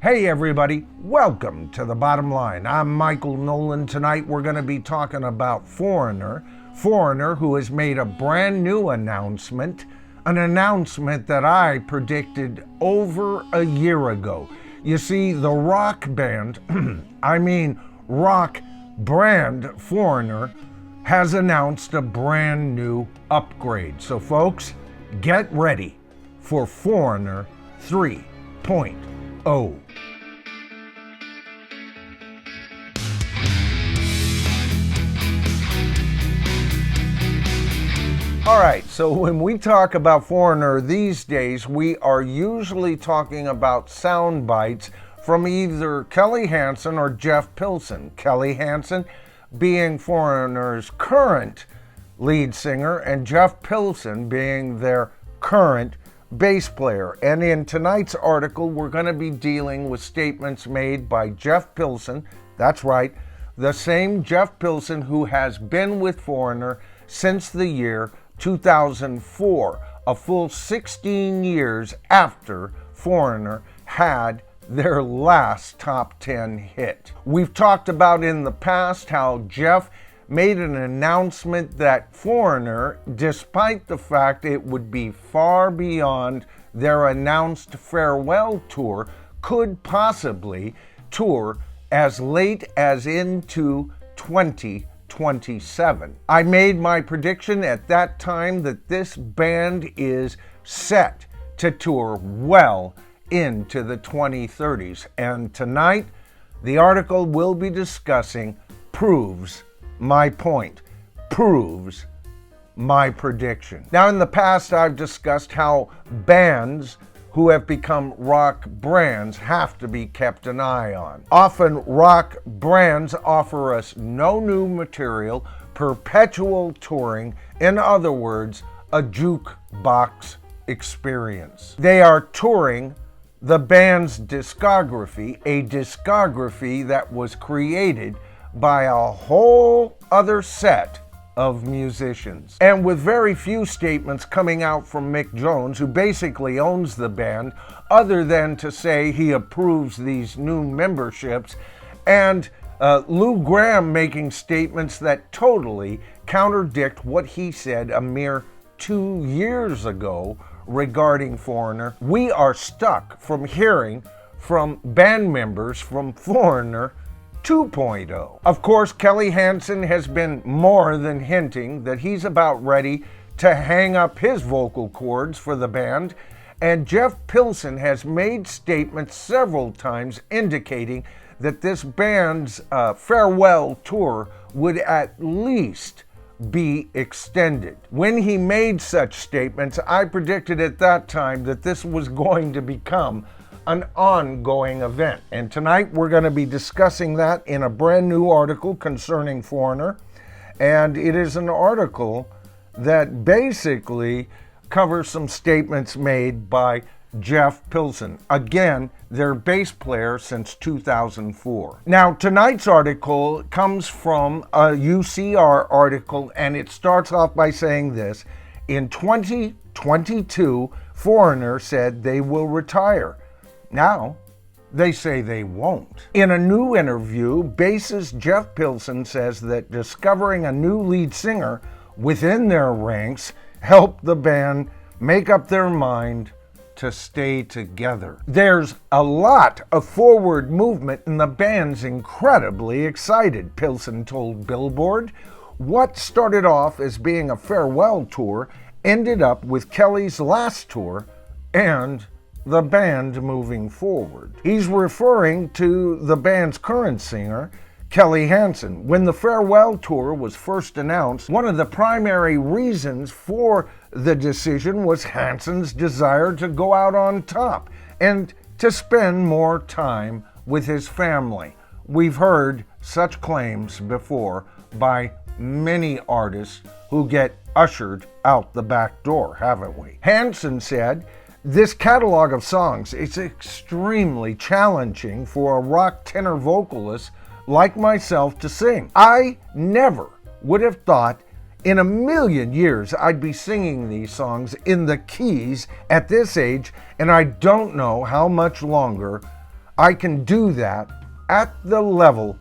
Hey everybody, welcome to The Bottom Line. I'm Michael Noland. Tonight we're going to be talking about Foreigner who has made a brand new announcement, an announcement that I predicted over a year ago. You see, the rock band, rock brand Foreigner has announced a brand new upgrade. So folks, get ready for Foreigner 3.0. All right, so when we talk about Foreigner these days, we are usually talking about sound bites from either Kelly Hansen or Jeff Pilson. Kelly Hansen being Foreigner's current lead singer and Jeff Pilson being their current bass player. And in tonight's article, we're going to be dealing with statements made by Jeff Pilson. That's right, the same Jeff Pilson who has been with Foreigner since the year 2004, a full 16 years after Foreigner had their last top 10 hit. We've talked about in the past how Jeff made an announcement that Foreigner, despite the fact it would be far beyond their announced farewell tour, could possibly tour as late as into 2027. I made my prediction at that time that this band is set to tour well into the 2030s. And tonight, the article we'll be discussing proves my point, proves my prediction. Now, in the past, I've discussed how bands who have become rock brands have to be kept an eye on. Often, rock brands offer us no new material, perpetual touring, in other words, a jukebox experience. They are touring the band's discography, a discography that was created by a whole other set of musicians. And with very few statements coming out from Mick Jones, who basically owns the band, other than to say he approves these new memberships, and Lou Gramm making statements that totally contradict what he said a mere 2 years ago regarding Foreigner, we are stuck from hearing from band members from Foreigner 2.0. Of course, Kelly Hansen has been more than hinting that he's about ready to hang up his vocal cords for the band, and Jeff Pilson has made statements several times indicating that this band's farewell tour would at least be extended. When he made such statements, I predicted at that time that this was going to become an ongoing event. And tonight we're going to be discussing that in a brand new article concerning Foreigner. And it is an article that basically covers some statements made by Jeff Pilson, again, their bass player since 2004. Now, tonight's article comes from a UCR article, and it starts off by saying this: in 2022, Foreigner said they will retire. Now, they say they won't. In a new interview, bassist Jeff Pilson says that discovering a new lead singer within their ranks helped the band make up their mind to stay together. There's a lot of forward movement and the band's incredibly excited, Pilson told Billboard. What started off as being a farewell tour ended up with Kelly's last tour and the band moving forward. He's referring to the band's current singer, Kelly Hansen. When the farewell tour was first announced, one of the primary reasons for the decision was Hansen's desire to go out on top and to spend more time with his family. We've heard such claims before by many artists who get ushered out the back door, haven't we? Hansen said, "This catalog of songs is extremely challenging for a rock tenor vocalist like myself to sing. I never would have thought in a million years I'd be singing these songs in the keys at this age, and I don't know how much longer I can do that at the level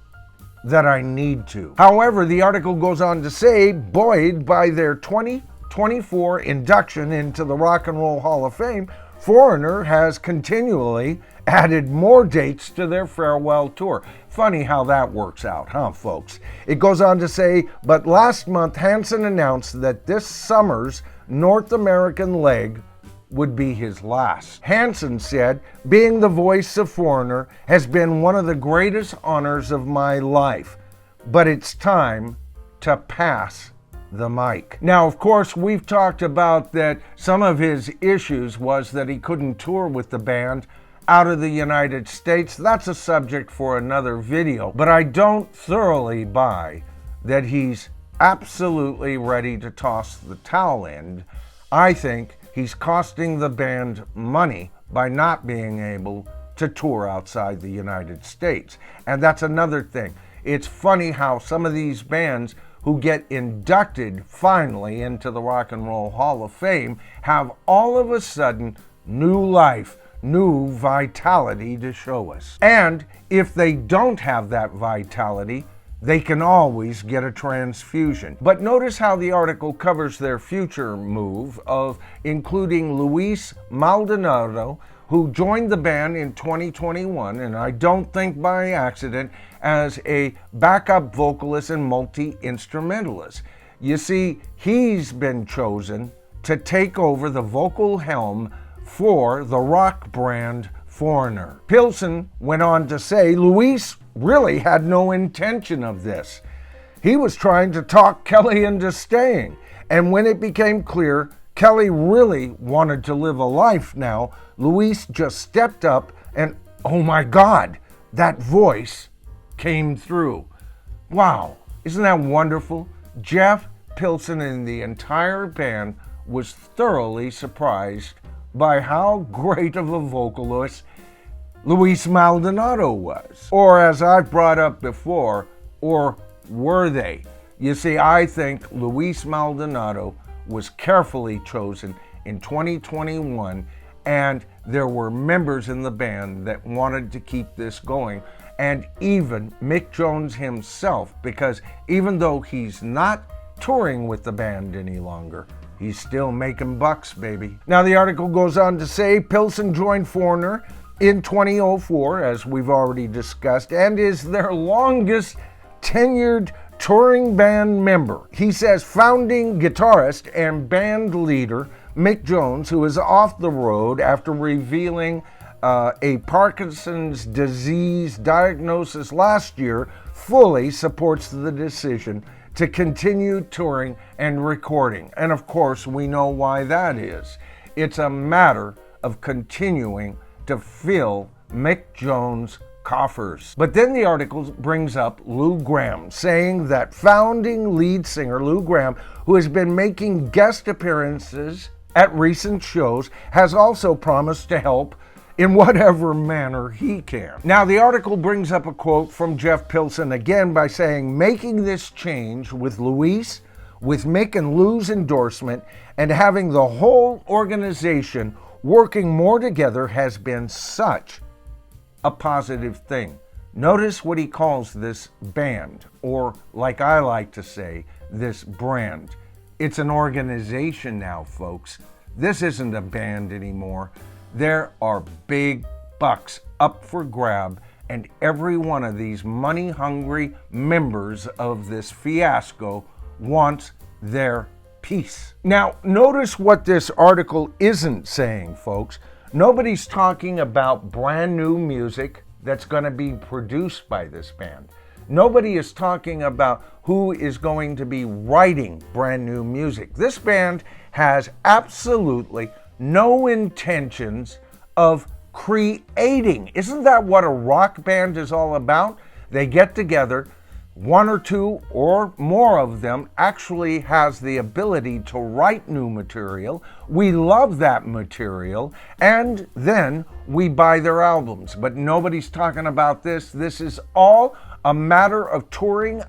that I need to. However, the article goes on to say, buoyed by their 2024 induction into the Rock and Roll Hall of Fame, Foreigner has continually added more dates to their farewell tour. Funny how that works out, huh, folks? It goes on to say, but last month, Hansen announced that this summer's North American leg would be his last. Hansen said, being the voice of Foreigner has been one of the greatest honors of my life, but it's time to pass the mic. Now, of course, we've talked about that some of his issues was that he couldn't tour with the band out of the United States. That's a subject for another video, but I don't thoroughly buy that he's absolutely ready to toss the towel in. I think he's costing the band money by not being able to tour outside the United States. And that's another thing. It's funny how some of these bands who get inducted finally into the Rock and Roll Hall of Fame have all of a sudden new life, new vitality to show us. And if they don't have that vitality, they can always get a transfusion. But notice how the article covers their future move of including Luis Maldonado, who joined the band in 2021, and I don't think by accident, as a backup vocalist and multi-instrumentalist. You see, he's been chosen to take over the vocal helm for the rock brand Foreigner. Pilson went on to say, Luis really had no intention of this. He was trying to talk Kelly into staying, and when it became clear Kelly really wanted to live a life now, Luis just stepped up and, oh my God, that voice came through. Wow, isn't that wonderful? Jeff Pilson and the entire band was thoroughly surprised by how great of a vocalist Luis Maldonado was. Or as I've brought up before, or were they? You see, I think Luis Maldonado was carefully chosen in 2021, and there were members in the band that wanted to keep this going, and even Mick Jones himself, because even though he's not touring with the band any longer, he's still making bucks, baby. Now the article goes on to say Pilson joined Foreigner in 2004, as we've already discussed, and is their longest tenured touring band member. He says founding guitarist and band leader Mick Jones, who is off the road after revealing a Parkinson's disease diagnosis last year, fully supports the decision to continue touring and recording. And of course, we know why that is. It's a matter of continuing to fill Mick Jones' coffers. But then the article brings up Lou Gramm, saying that founding lead singer Lou Gramm, who has been making guest appearances at recent shows, has also promised to help in whatever manner he can. Now, the article brings up a quote from Jeff Pilson again by saying, making this change with Luis, with Mick and Lou's endorsement, and having the whole organization working more together has been such a positive thing. Notice what he calls this band, or like I like to say, this brand. It's an organization now, folks. This isn't a band anymore. There are big bucks up for grab, and every one of these money-hungry members of this fiasco wants their piece. Now, notice what this article isn't saying, folks. Nobody's talking about brand new music that's going to be produced by this band. Nobody is talking about who is going to be writing brand new music. This band has absolutely no intentions of creating. Isn't that what a rock band is all about? They get together, one or two or more of them actually has the ability to write new material. We love that material, and then we buy their albums. But nobody's talking about this. This is all a matter of touring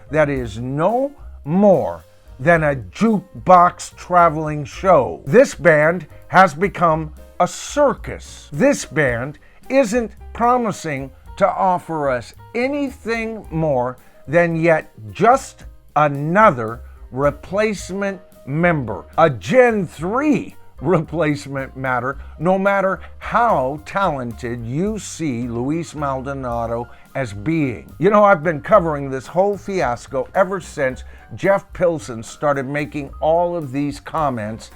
that is no more than a jukebox traveling show. This band has become a circus. This band isn't promising to offer us anything more than yet just another replacement member, a Gen 3 replacement matter, no matter how talented you see Luis Maldonado as being. You know, I've been covering this whole fiasco ever since Jeff Pilson started making all of these comments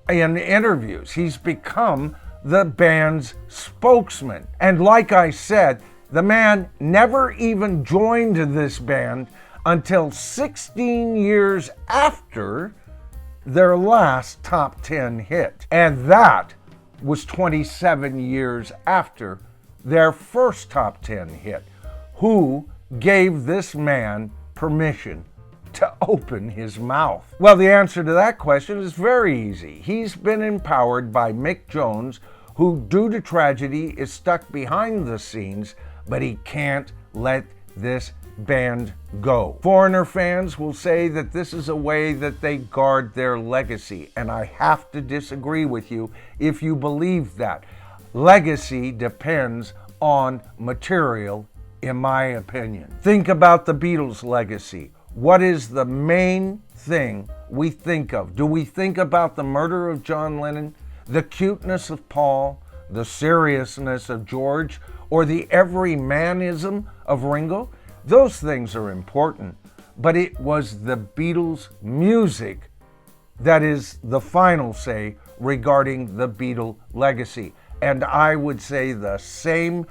in interviews. He's become the band's spokesman. And like I said, the man never even joined this band until 16 years after their last top 10 hit. And that was 27 years after their first top 10 hit. Who gave this man permission to open his mouth? Well, the answer to that question is very easy. He's been empowered by Mick Jones, who, due to tragedy, is stuck behind the scenes, but he can't let this band go. Foreigner fans will say that this is a way that they guard their legacy, and I have to disagree with you if you believe that. Legacy depends on material, in my opinion. Think about the Beatles' legacy. What is the main thing we think of? Do we think about the murder of John Lennon, the cuteness of Paul, the seriousness of George, or the everymanism of Ringo? Those things are important, but it was the Beatles' music that is the final say regarding the Beatle legacy. And I would say the same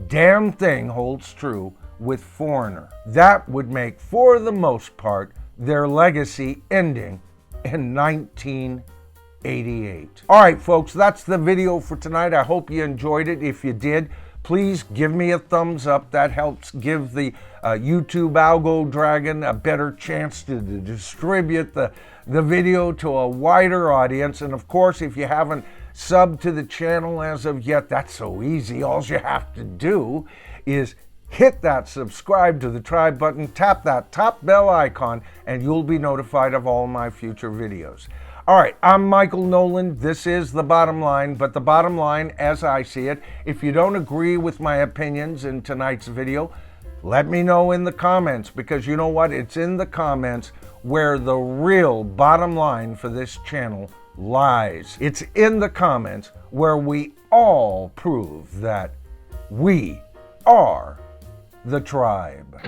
damn thing holds true with Foreigner. That would make, for the most part, their legacy ending in 1988. All right, folks, that's the video for tonight. I hope you enjoyed it. If you did, please give me a thumbs up. That helps give the YouTube algo dragon a better chance to distribute the video to a wider audience. And of course, if you haven't subbed to the channel as of yet, that's so easy. All you have to do is hit that subscribe to the tribe button, tap that top bell icon, and you'll be notified of all my future videos. All right, I'm Michael Noland. This is The Bottom Line, but the bottom line, as I see it, if you don't agree with my opinions in tonight's video, let me know in the comments, because you know what? It's in the comments where the real bottom line for this channel lies. It's in the comments where we all prove that we are the tribe.